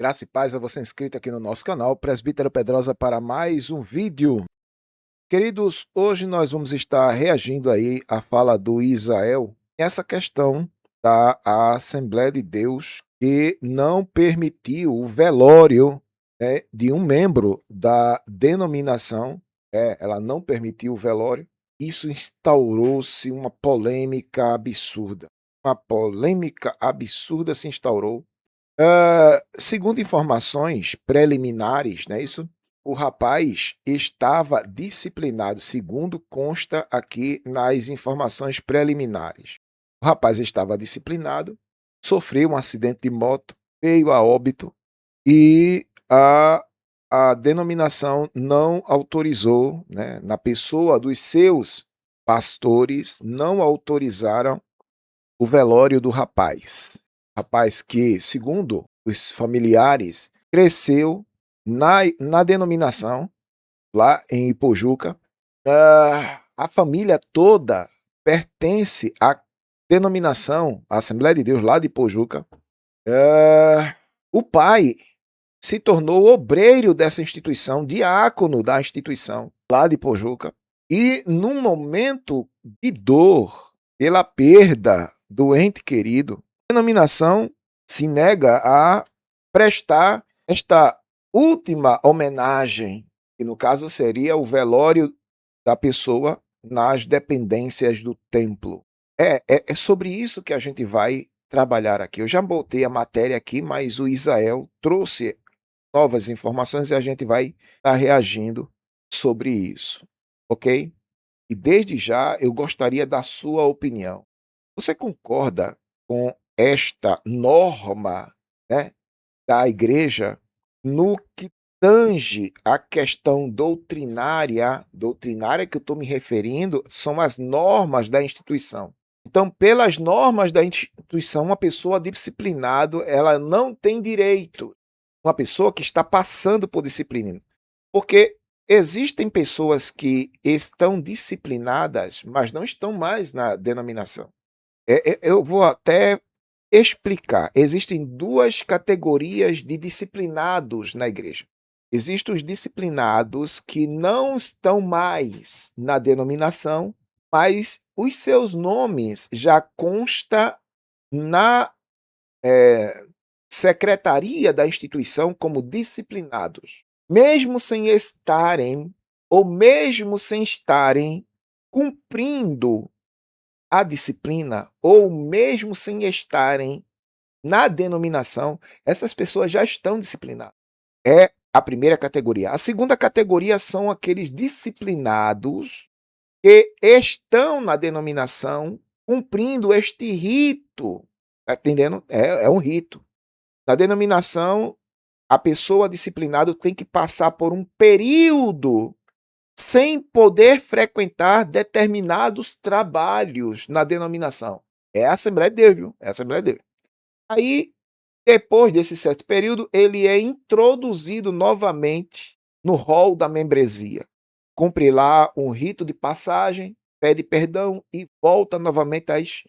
Graça e paz a você inscrito aqui no nosso canal, Presbítero Pedrosa, para mais um vídeo. Queridos, hoje nós vamos estar reagindo aí à fala do Isael, essa questão da Assembleia de Deus que não permitiu o velório, né, de um membro da denominação, ela não permitiu o velório. Isso instaurou-se uma polêmica absurda. Uma polêmica absurda se instaurou. Segundo informações preliminares, né, o rapaz estava disciplinado, segundo consta aqui nas informações preliminares. O rapaz estava disciplinado, sofreu um acidente de moto, veio a óbito e a denominação não autorizou, né, na pessoa dos seus pastores, não autorizaram o velório do rapaz. Rapaz que, segundo os familiares, cresceu na denominação, lá em Ipojuca. A família toda pertence à denominação, à Assembleia de Deus lá de Ipojuca. O pai se tornou obreiro dessa instituição, diácono da instituição lá de Ipojuca. E num momento de dor pela perda do ente querido, a denominação se nega a prestar esta última homenagem, que no caso seria o velório da pessoa nas dependências do templo. É sobre isso que a gente vai trabalhar aqui. Eu já botei a matéria aqui, mas o Isael trouxe novas informações e a gente vai estar reagindo sobre isso, ok? E desde já eu gostaria da sua opinião. Você concorda com esta norma, né, da igreja no que tange a questão doutrinária que eu estou me referindo são as normas da instituição. Então, pelas normas da instituição, uma pessoa disciplinada, ela não tem direito. Uma pessoa que está passando por disciplina. Porque existem pessoas que estão disciplinadas, mas não estão mais na denominação. Eu vou até explicar. Existem duas categorias de disciplinados na igreja. Existem os disciplinados que não estão mais na denominação, mas os seus nomes já constam na secretaria da instituição como disciplinados. Mesmo sem estarem, ou mesmo sem estarem cumprindo a disciplina, ou mesmo sem estarem na denominação, essas pessoas já estão disciplinadas. É a primeira categoria. A segunda categoria são aqueles disciplinados que estão na denominação cumprindo este rito. Está entendendo? É um rito. Na denominação, a pessoa disciplinada tem que passar por um período sem poder frequentar determinados trabalhos na denominação. É a Assembleia de Deus, viu? É a Assembleia de Deus. Aí, depois desse certo período, ele é introduzido novamente no rol da membresia. Cumpre lá um rito de passagem, pede perdão e volta novamente às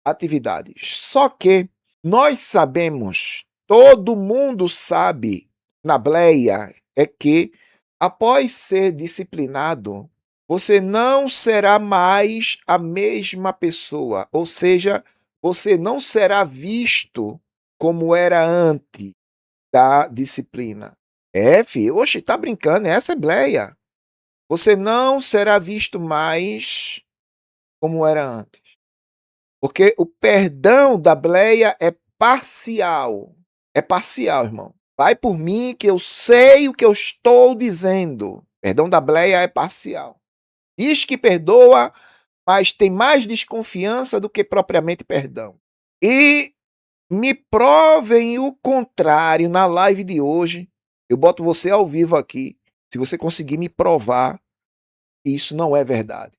atividades. Só que nós sabemos, todo mundo sabe, na bleia, é que após ser disciplinado, você não será mais a mesma pessoa, ou seja, você não será visto como era antes da disciplina. Filho, oxe, tá brincando, é assembleia. Você não será visto mais como era antes. Porque o perdão da bleia é parcial. É parcial, irmão. Vai por mim que eu sei o que eu estou dizendo. Perdão da bleia é parcial. Diz que perdoa, mas tem mais desconfiança do que propriamente perdão. E me provem o contrário na live de hoje. Eu boto você ao vivo aqui. Se você conseguir me provar que isso não é verdade.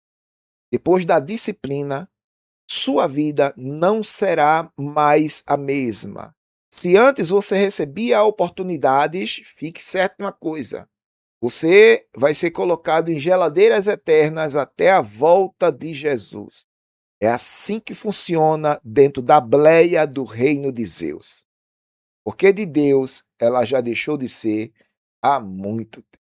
Depois da disciplina, sua vida não será mais a mesma. Se antes você recebia oportunidades, fique certo uma coisa. Você vai ser colocado em geladeiras eternas até a volta de Jesus. É assim que funciona dentro da bleia do reino de Zeus. Porque de Deus ela já deixou de ser há muito tempo.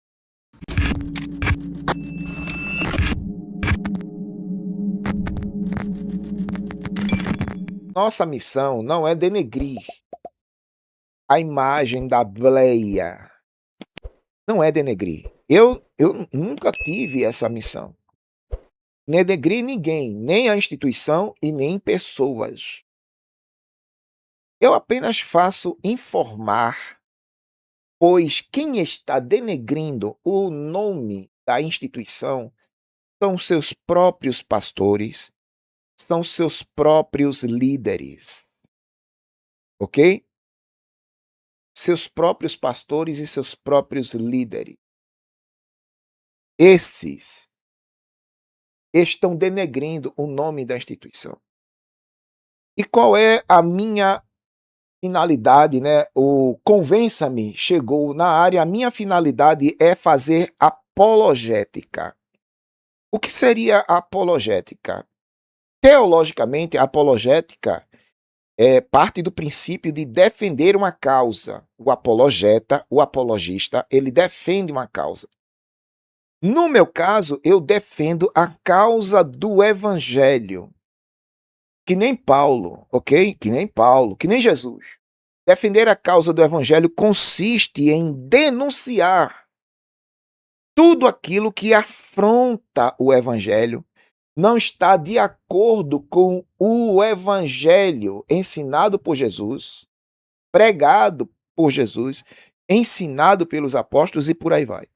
Nossa missão não é denegrir a imagem da bleia. Não é denegrir. Eu nunca tive essa missão. Denegrir ninguém, nem a instituição e nem pessoas. Eu apenas faço informar, pois quem está denegrindo o nome da instituição são seus próprios pastores, são seus próprios líderes. Ok? Seus próprios pastores e seus próprios líderes. Esses estão denegrindo o nome da instituição. E qual é a minha finalidade, né? O Convença-me chegou na área, a minha finalidade é fazer apologética. O que seria apologética? Teologicamente, a apologética é parte do princípio de defender uma causa. O apologeta, o apologista, ele defende uma causa. No meu caso, eu defendo a causa do evangelho. Que nem Paulo, ok? Que nem Paulo, que nem Jesus. Defender a causa do evangelho consiste em denunciar tudo aquilo que afronta o evangelho, não está de acordo com o evangelho ensinado por Jesus, pregado por Jesus, ensinado pelos apóstolos e por aí vai.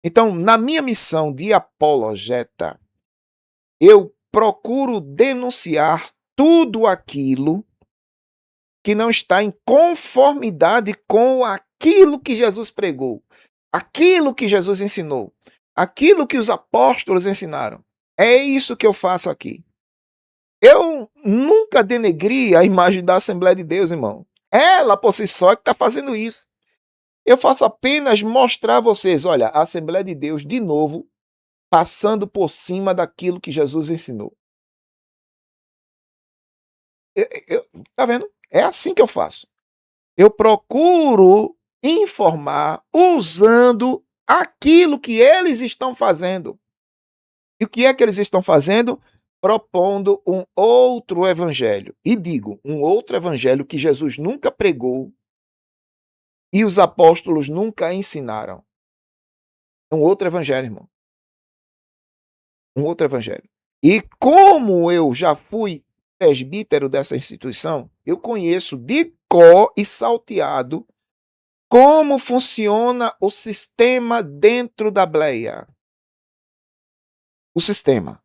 Então, na minha missão de apologeta, eu procuro denunciar tudo aquilo que não está em conformidade com aquilo que Jesus pregou, aquilo que Jesus ensinou, aquilo que os apóstolos ensinaram. É isso que eu faço aqui. Eu nunca denegri a imagem da Assembleia de Deus, irmão. Ela, por si só, é que está fazendo isso. Eu faço apenas mostrar a vocês, olha, a Assembleia de Deus, de novo, passando por cima daquilo que Jesus ensinou. Tá vendo? É assim que eu faço. Eu procuro informar usando aquilo que eles estão fazendo. E o que é que eles estão fazendo? Propondo um outro evangelho. E digo, um outro evangelho que Jesus nunca pregou e os apóstolos nunca ensinaram. É um outro evangelho, irmão. Um outro evangelho. E como eu já fui presbítero dessa instituição, eu conheço de cor e salteado como funciona o sistema dentro da bleia. O sistema.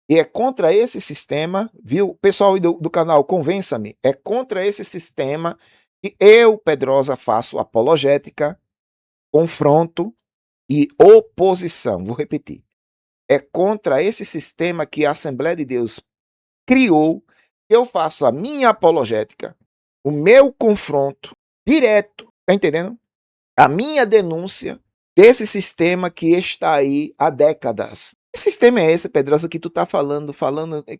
E é contra esse sistema, viu? Pessoal do canal Convença-me, é contra esse sistema que eu, Pedrosa, faço apologética, confronto e oposição. Vou repetir. É contra esse sistema que a Assembleia de Deus criou, eu faço a minha apologética, o meu confronto direto, tá entendendo? A minha denúncia desse sistema que está aí há décadas. Que sistema é esse, Pedrosa, que tu tá falando?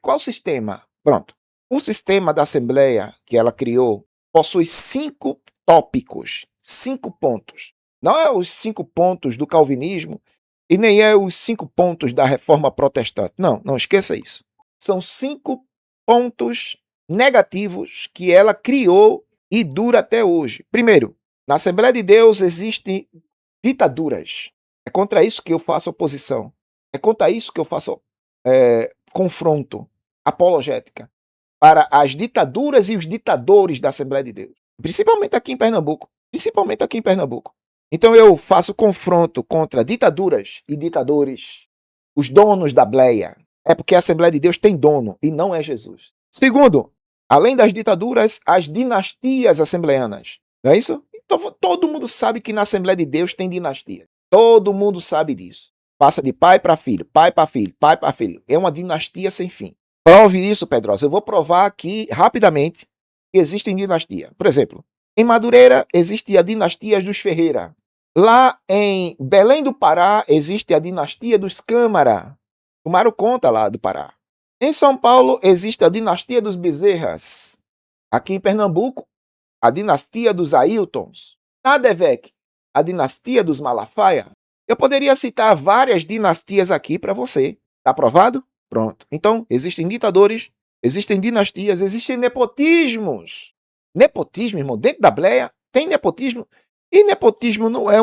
Qual sistema? Pronto. O sistema da Assembleia que ela criou possui 5 tópicos, 5 pontos. Não é os 5 pontos do calvinismo e nem é os 5 pontos da reforma protestante. Não, não esqueça isso. São 5 pontos negativos que ela criou e dura até hoje. Primeiro, na Assembleia de Deus existem ditaduras. É contra isso que eu faço oposição. É contra isso que eu faço confronto, apologética, para as ditaduras e os ditadores da Assembleia de Deus. Principalmente aqui em Pernambuco. Principalmente aqui em Pernambuco. Então eu faço confronto contra ditaduras e ditadores, os donos da bleia. É porque a Assembleia de Deus tem dono e não é Jesus. Segundo, além das ditaduras, as dinastias assembleanas. Não é isso? Então todo mundo sabe que na Assembleia de Deus tem dinastia. Todo mundo sabe disso. Passa de pai para filho, pai para filho, pai para filho. É uma dinastia sem fim. Prove isso, Pedrosa. Eu vou provar aqui rapidamente que existem dinastias. Por exemplo, em Madureira existe a dinastia dos Ferreira. Lá em Belém do Pará existe a dinastia dos Câmara. Tomaram conta lá do Pará. Em São Paulo existe a dinastia dos Bezerras. Aqui em Pernambuco, a dinastia dos Ailtons. Nadevec, a dinastia dos Malafaia. Eu poderia citar várias dinastias aqui para você. Tá aprovado? Pronto. Então, existem ditadores, existem dinastias, existem nepotismos. Nepotismo, irmão, dentro da bleia tem nepotismo. E nepotismo não é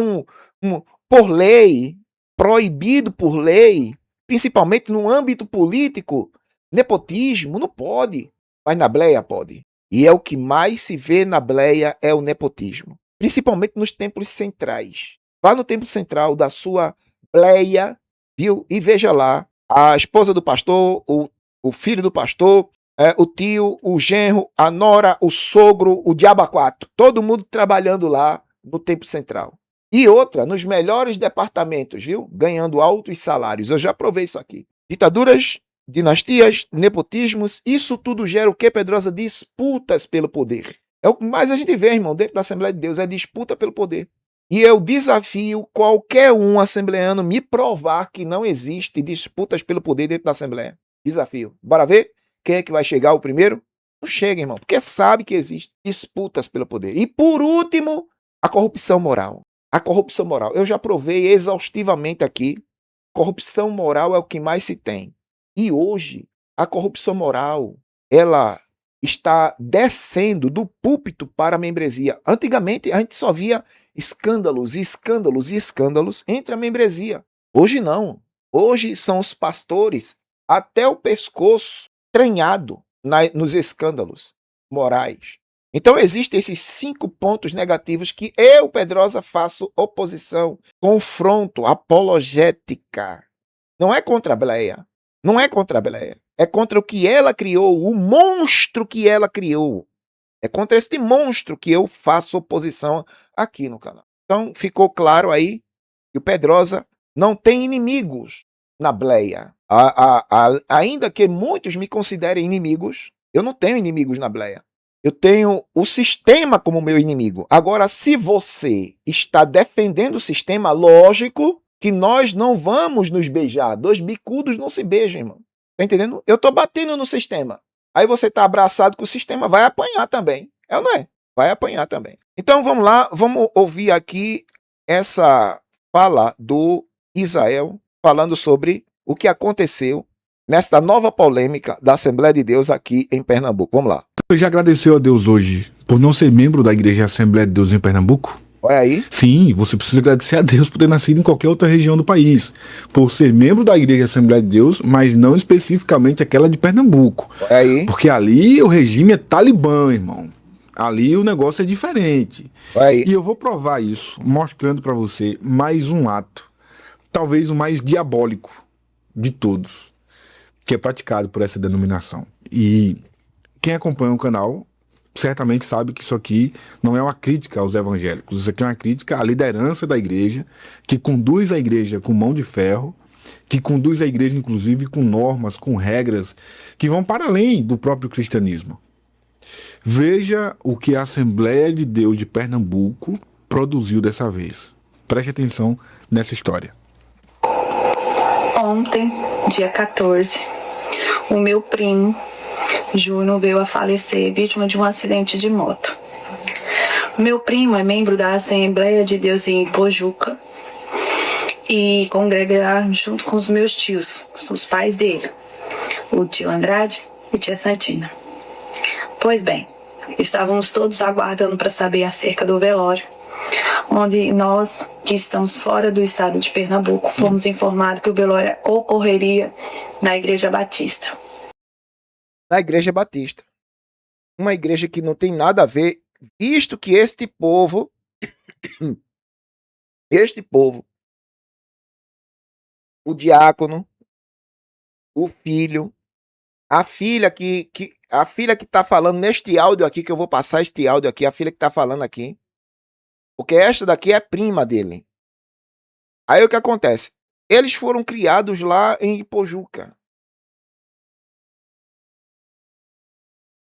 por lei, proibido por lei, principalmente no âmbito político. Nepotismo não pode, mas na bleia pode. E é o que mais se vê na bleia é o nepotismo, principalmente nos templos centrais. Vá no templo central da sua bleia, viu? E veja lá a esposa do pastor, o filho do pastor, o tio, o genro, a nora, o sogro, o diabo a quatro. Todo mundo trabalhando lá no templo central. E outra, nos melhores departamentos, viu? Ganhando altos salários. Eu já provei isso aqui. Ditaduras, dinastias, nepotismos, isso tudo gera o que, Pedrosa? Disputas pelo poder. É o que mais a gente vê, irmão, dentro da Assembleia de Deus, é disputa pelo poder. E eu desafio qualquer um assembleano me provar que não existe disputas pelo poder dentro da Assembleia. Desafio. Bora ver quem é que vai chegar o primeiro? Não chega, irmão, porque sabe que existe disputas pelo poder. E por último, a corrupção moral. A corrupção moral. Eu já provei exaustivamente aqui. Corrupção moral é o que mais se tem. E hoje, a corrupção moral, ela está descendo do púlpito para a membresia. Antigamente, a gente só via escândalos e escândalos e escândalos entre a membresia. Hoje não. Hoje são os pastores até o pescoço tranhado nos escândalos morais. Então existem esses 5 pontos negativos que eu, Pedrosa, faço oposição, confronto, apologética. Não é contra a bleia. Não é contra a bleia. É contra o que ela criou, o monstro que ela criou. É contra este monstro que eu faço oposição aqui no canal. Então, ficou claro aí que o Pedrosa não tem inimigos na bleia. Ainda que muitos me considerem inimigos, eu não tenho inimigos na bleia. Eu tenho o sistema como meu inimigo. Agora, se você está defendendo o sistema, lógico que nós não vamos nos beijar. 2 bicudos não se beijam, irmão. Tá entendendo? Eu tô batendo no sistema. Aí você tá abraçado com o sistema, vai apanhar também. É ou não é? Vai apanhar também. Então vamos lá, vamos ouvir aqui essa fala do Isael falando sobre o que aconteceu nesta nova polêmica da Assembleia de Deus aqui em Pernambuco. Vamos lá. Você já agradeceu a Deus hoje por não ser membro da Igreja Assembleia de Deus em Pernambuco? Olha aí. Sim, você precisa agradecer a Deus por ter nascido em qualquer outra região do país. Por ser membro da Igreja Assembleia de Deus, mas não especificamente aquela de Pernambuco. Olha aí. Porque ali o regime é talibã, irmão. Ali o negócio é diferente. Olha aí. E eu vou provar isso, mostrando para você mais um ato, talvez o mais diabólico de todos, que é praticado por essa denominação. E quem acompanha o canal certamente sabe que isso aqui não é uma crítica aos evangélicos. Isso aqui é uma crítica à liderança da igreja, que conduz a igreja com mão de ferro, que conduz a igreja, inclusive, com normas, com regras, que vão para além do próprio cristianismo. Veja o que a Assembleia de Deus de Pernambuco produziu dessa vez. Preste atenção nessa história. Ontem, dia 14, o meu primo Júnior veio a falecer vítima de um acidente de moto. Meu primo é membro da Assembleia de Deus em Pojuca e congrega junto com os meus tios, os pais dele, o tio Andrade e tia Santina. Pois bem, estávamos todos aguardando para saber acerca do velório, onde nós, que estamos fora do estado de Pernambuco, fomos informados que o velório ocorreria na Igreja Batista. Na Igreja Batista. Uma igreja que não tem nada a ver, visto que este povo, o diácono, o filho, a filha que está falando neste áudio aqui, que eu vou passar este áudio aqui, a filha que está falando aqui, porque esta daqui é prima dele. Aí o que acontece? Eles foram criados lá em Ipojuca.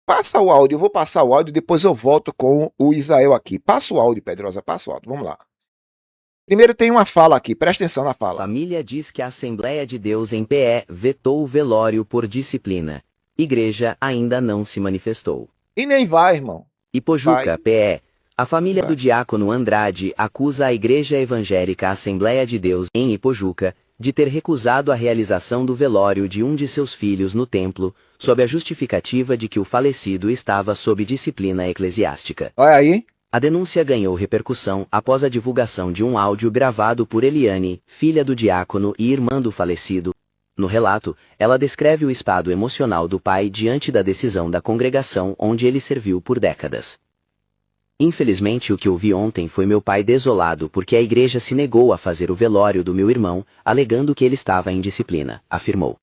Passa o áudio, eu vou passar o áudio, depois eu volto com o Isael aqui. Passa o áudio, Pedrosa, passa o áudio, vamos lá. Primeiro tem uma fala aqui, presta atenção na fala. Família diz que a Assembleia de Deus em PE vetou o velório por disciplina. Igreja ainda não se manifestou. E nem vai, irmão. Ipojuca, Vai. PE. A família Vai. do diácono Andrade acusa a Igreja Evangélica Assembleia de Deus, em Ipojuca, de ter recusado a realização do velório de um de seus filhos no templo, sob a justificativa de que o falecido estava sob disciplina eclesiástica. Olha aí. A denúncia ganhou repercussão após a divulgação de um áudio gravado por Eliane, filha do diácono e irmã do falecido. No relato, ela descreve o estado emocional do pai diante da decisão da congregação onde ele serviu por décadas. Infelizmente, o que ouvi ontem foi meu pai desolado porque a igreja se negou a fazer o velório do meu irmão, alegando que ele estava em disciplina, afirmou.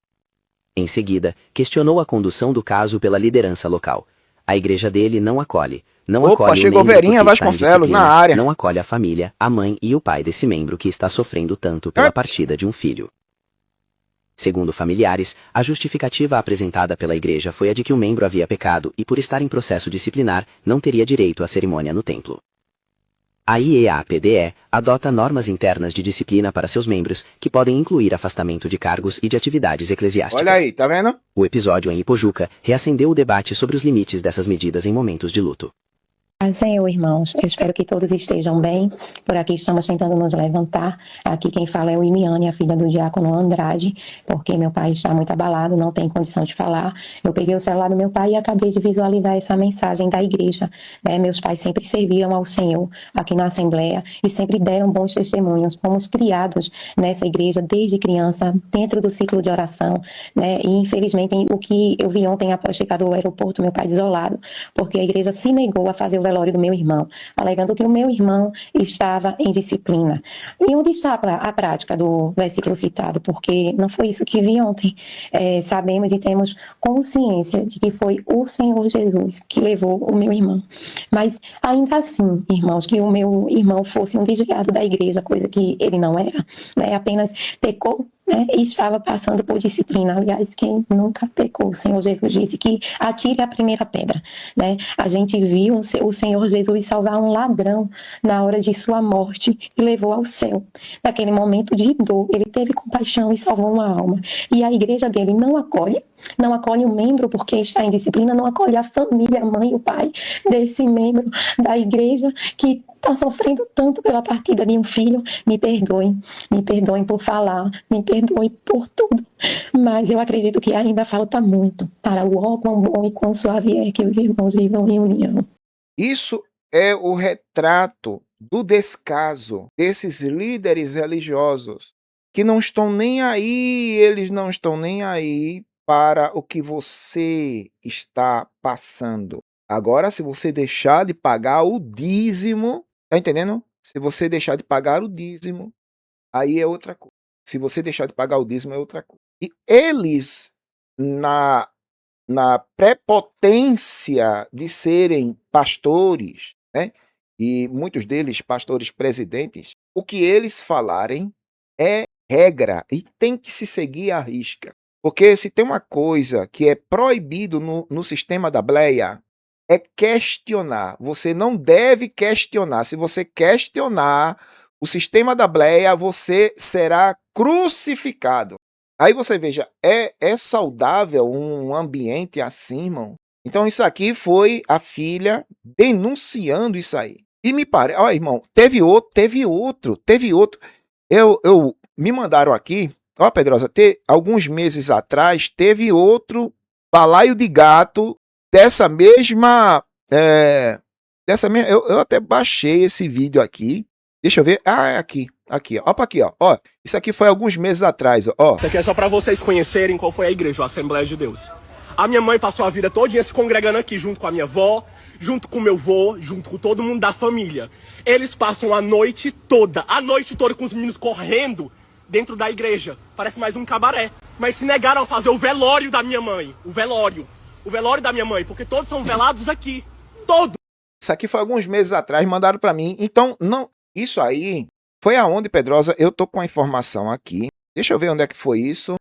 Em seguida, questionou a condução do caso pela liderança local. A igreja dele não acolhe. Não Opa, acolhe chegou o membro Verinha porque está em Vasconcelos disciplina, na área. não acolhe a família, a mãe e o pai desse membro que está sofrendo tanto pela partida de um filho. Segundo familiares, a justificativa apresentada pela igreja foi a de que o membro havia pecado e, por estar em processo disciplinar, não teria direito à cerimônia no templo. A IEAPDE adota normas internas de disciplina para seus membros, que podem incluir afastamento de cargos e de atividades eclesiásticas. Olha aí, tá vendo? O episódio em Ipojuca reacendeu o debate sobre os limites dessas medidas em momentos de luto. Senhor, irmãos, eu espero que todos estejam bem. Por aqui estamos tentando nos levantar. Aqui quem fala é o Imiane, a filha do diácono Andrade, porque meu pai está muito abalado, não tem condição de falar. Eu peguei o celular do meu pai e acabei de visualizar essa mensagem da igreja. Meus pais sempre serviram ao Senhor aqui na Assembleia e sempre deram bons testemunhos. Fomos criados nessa igreja desde criança, dentro do ciclo de oração. E infelizmente o que eu vi ontem após chegar do aeroporto, meu pai desolado, porque a igreja se negou a fazer o velório do meu irmão, alegando que o meu irmão estava em disciplina. E onde está a prática do versículo citado? Porque não foi isso que vi ontem. Sabemos e temos consciência de que foi o Senhor Jesus que levou o meu irmão. Mas ainda assim, irmãos, que o meu irmão fosse um desviado da igreja, coisa que ele não era, apenas pecou, e estava passando por disciplina. Aliás, quem nunca pecou? O Senhor Jesus disse que atire a primeira pedra. A gente viu o Senhor Jesus salvar um ladrão na hora de sua morte e levou ao céu. Naquele momento de dor, ele teve compaixão e salvou uma alma. E a igreja dele não acolhe o membro porque está em disciplina, não acolhe a família, a mãe e o pai desse membro da igreja que está sofrendo tanto pela partida de um filho. Me perdoem por falar, me perdoem por tudo, mas eu acredito que ainda falta muito para o ó quão bom e quão suave é que os irmãos vivam em união. Isso é o retrato do descaso desses líderes religiosos que não estão nem aí, eles não estão nem aí para o que você está passando. Agora, se você deixar de pagar o dízimo, tá entendendo? Se você deixar de pagar o dízimo, aí é outra coisa. Se você deixar de pagar o dízimo, é outra coisa. E eles, na prepotência de serem pastores, e muitos deles pastores presidentes, o que eles falarem é regra e tem que se seguir à risca. Porque se tem uma coisa que é proibido no sistema da bleia, é questionar. Você não deve questionar. Se você questionar o sistema da bleia, você será crucificado. Aí você veja, é saudável um ambiente assim, irmão? Então isso aqui foi a filha denunciando isso aí. E me parece, ó, irmão, teve outro. Me mandaram aqui, ó, Pedrosa, alguns meses atrás, teve outro balaio de gato dessa mesma. Eu até baixei esse vídeo aqui. Deixa eu ver. Ah, é aqui. Aqui, ó. Opa, aqui, ó. Ó, isso aqui foi alguns meses atrás, ó. Isso aqui é só pra vocês conhecerem qual foi a igreja, a Assembleia de Deus. A minha mãe passou a vida todinha se congregando aqui, junto com a minha avó, junto com o meu avô, junto com todo mundo da família. Eles passam a noite toda com os meninos correndo dentro da igreja. Parece mais um cabaré. Mas se negaram a fazer o velório da minha mãe. O velório da minha mãe, porque todos são velados aqui. Todos. Isso aqui foi alguns meses atrás, mandaram pra mim. Então, não, isso aí foi aonde, Pedrosa? Eu tô com a informação aqui. Deixa eu ver onde é que foi isso.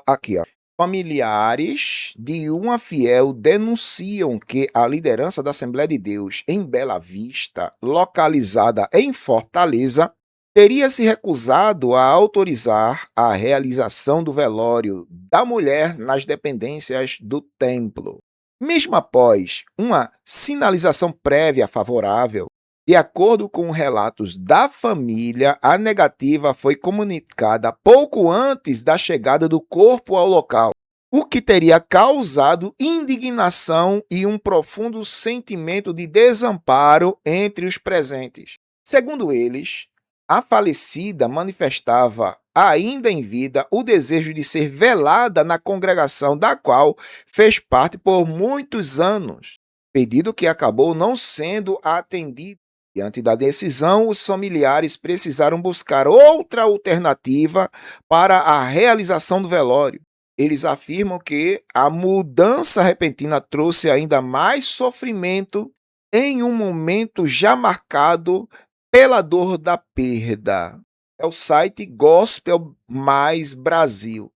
Aqui, ó. Familiares de uma fiel denunciam que a liderança da Assembleia de Deus em Bela Vista, localizada em Fortaleza, teria se recusado a autorizar a realização do velório da mulher nas dependências do templo. Mesmo após uma sinalização prévia favorável, de acordo com relatos da família, a negativa foi comunicada pouco antes da chegada do corpo ao local, o que teria causado indignação e um profundo sentimento de desamparo entre os presentes. Segundo eles, a falecida manifestava, ainda em vida, o desejo de ser velada na congregação da qual fez parte por muitos anos, pedido que acabou não sendo atendido. Diante da decisão, os familiares precisaram buscar outra alternativa para a realização do velório. Eles afirmam que a mudança repentina trouxe ainda mais sofrimento em um momento já marcado pela dor da perda. É o site Gospel Mais Brasil.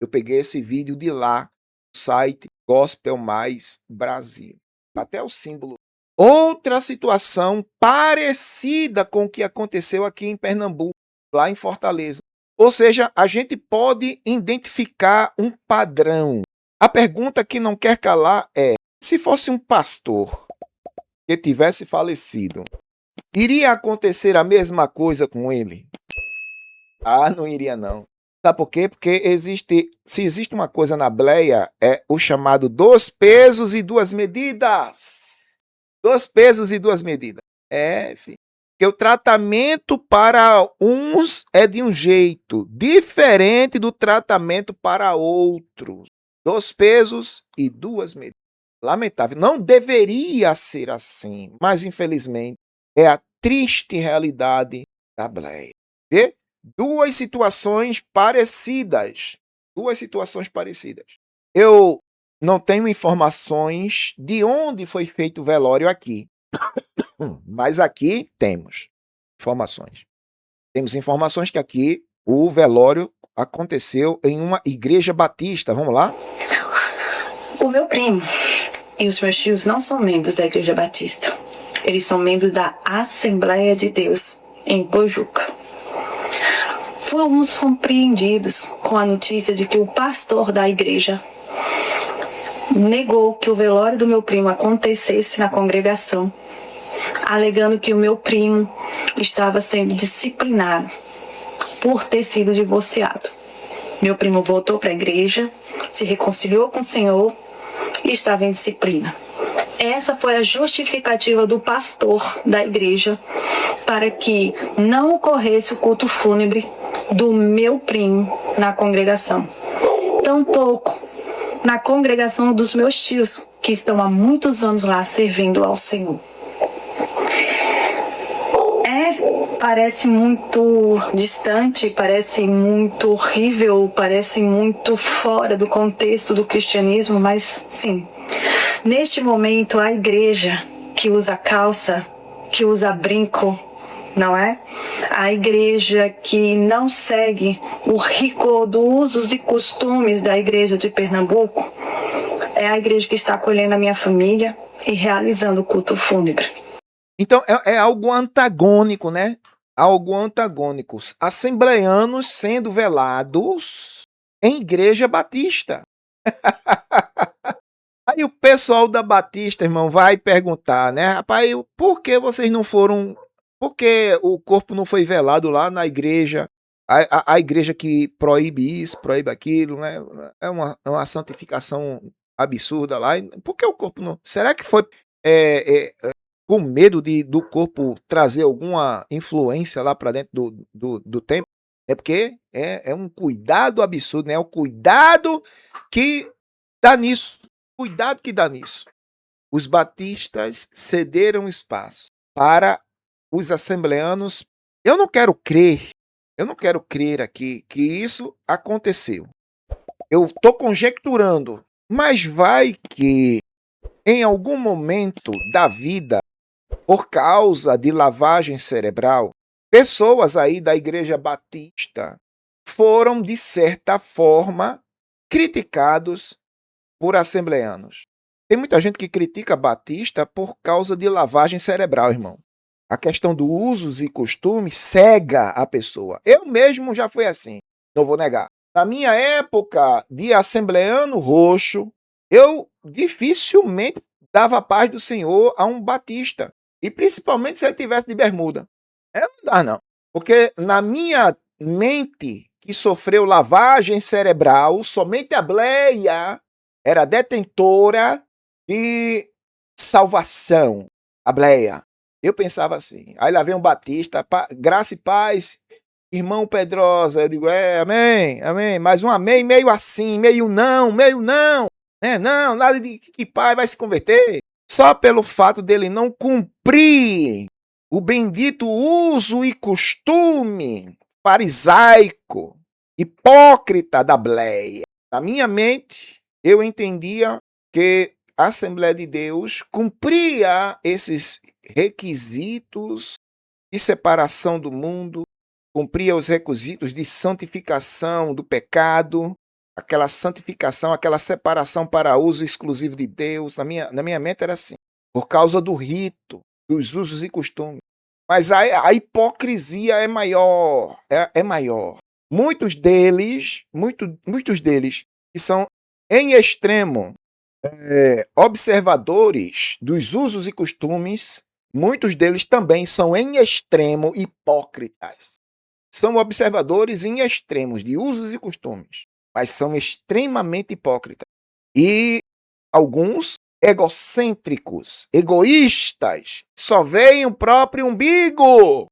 Eu peguei esse vídeo de lá, o site Gospel Mais Brasil. Até o símbolo. Outra situação parecida com o que aconteceu aqui em Pernambuco, lá em Fortaleza. Ou seja, a gente pode identificar um padrão. A pergunta que não quer calar é: se fosse um pastor que tivesse falecido, iria acontecer a mesma coisa com ele? Ah, não iria não. Sabe por quê? Porque se existe uma coisa na Bíblia, é o chamado 2 pesos e 2 medidas. 2 pesos e 2 medidas. Filho. Porque o tratamento para uns é de um jeito diferente do tratamento para outros. 2 pesos e 2 medidas. Lamentável. Não deveria ser assim, mas infelizmente é a triste realidade da Bíblia. E 2 situações parecidas. 2 situações parecidas. Eu não tenho informações de onde foi feito o velório aqui. Mas aqui temos informações. Temos informações que aqui o velório aconteceu em uma igreja batista. Vamos lá? O meu primo e os meus tios não são membros da igreja batista. Eles são membros da Assembleia de Deus, em Pojuca. Fomos surpreendidos com a notícia de que o pastor da igreja negou que o velório do meu primo acontecesse na congregação, alegando que o meu primo estava sendo disciplinado por ter sido divorciado. Meu primo voltou para a igreja, se reconciliou com o Senhor e estava em disciplina. Essa foi a justificativa do pastor da igreja para que não ocorresse o culto fúnebre do meu primo na congregação. Tampouco na congregação dos meus tios, que estão há muitos anos lá servindo ao Senhor. Parece muito distante, parece muito horrível, parece muito fora do contexto do cristianismo, mas sim, neste momento a igreja que usa calça, que usa brinco, não é? A igreja que não segue o rigor dos usos e costumes da igreja de Pernambuco é a igreja que está acolhendo a minha família e realizando o culto fúnebre. Então é algo antagônico, né? Algo antagônico. Assembleanos sendo velados em igreja batista. Aí o pessoal da Batista, irmão, vai perguntar, né? Rapaz, por que vocês não foram... Por que o corpo não foi velado lá na igreja? A igreja que proíbe isso, proíbe aquilo, né? É uma santificação absurda lá. Por que o corpo não... Será que foi com medo do corpo trazer alguma influência lá para dentro do templo? É porque é um cuidado absurdo, né? É o cuidado que dá nisso. Cuidado que dá nisso. Os batistas cederam espaço para os assembleanos. Eu não quero crer aqui que isso aconteceu. Eu estou conjecturando, mas vai que em algum momento da vida, por causa de lavagem cerebral, pessoas aí da igreja batista foram, de certa forma, criticados por assembleanos. Tem muita gente que critica batista por causa de lavagem cerebral, irmão. A questão dos usos e costumes cega a pessoa. Eu mesmo já fui assim, não vou negar. Na minha época de assembleano roxo, eu dificilmente dava a paz do Senhor a um batista. E principalmente se ele tivesse de bermuda. Não dá, não. Porque na minha mente, que sofreu lavagem cerebral, somente a Bleia era detentora de salvação. A Bleia. Eu pensava assim. Aí lá vem um batista, graça e paz, irmão Pedrosa. Eu digo, amém, amém. Mas um amém meio assim, meio não. Não, nada de que pai vai se converter. Só pelo fato dele não cumprir o bendito uso e costume farisaico, hipócrita da Bleia. Na minha mente, eu entendia que a Assembleia de Deus cumpria esses requisitos de separação do mundo, cumpria os requisitos de santificação do pecado, aquela santificação, aquela separação para uso exclusivo de Deus. Na minha mente era assim, por causa do rito, dos usos e costumes. Mas a hipocrisia é maior, é maior. Muitos deles que são em extremo observadores dos usos e costumes, muitos deles também são em extremo hipócritas. São observadores em extremos de usos e costumes, mas são extremamente hipócritas. E alguns egocêntricos, egoístas, só veem o próprio umbigo.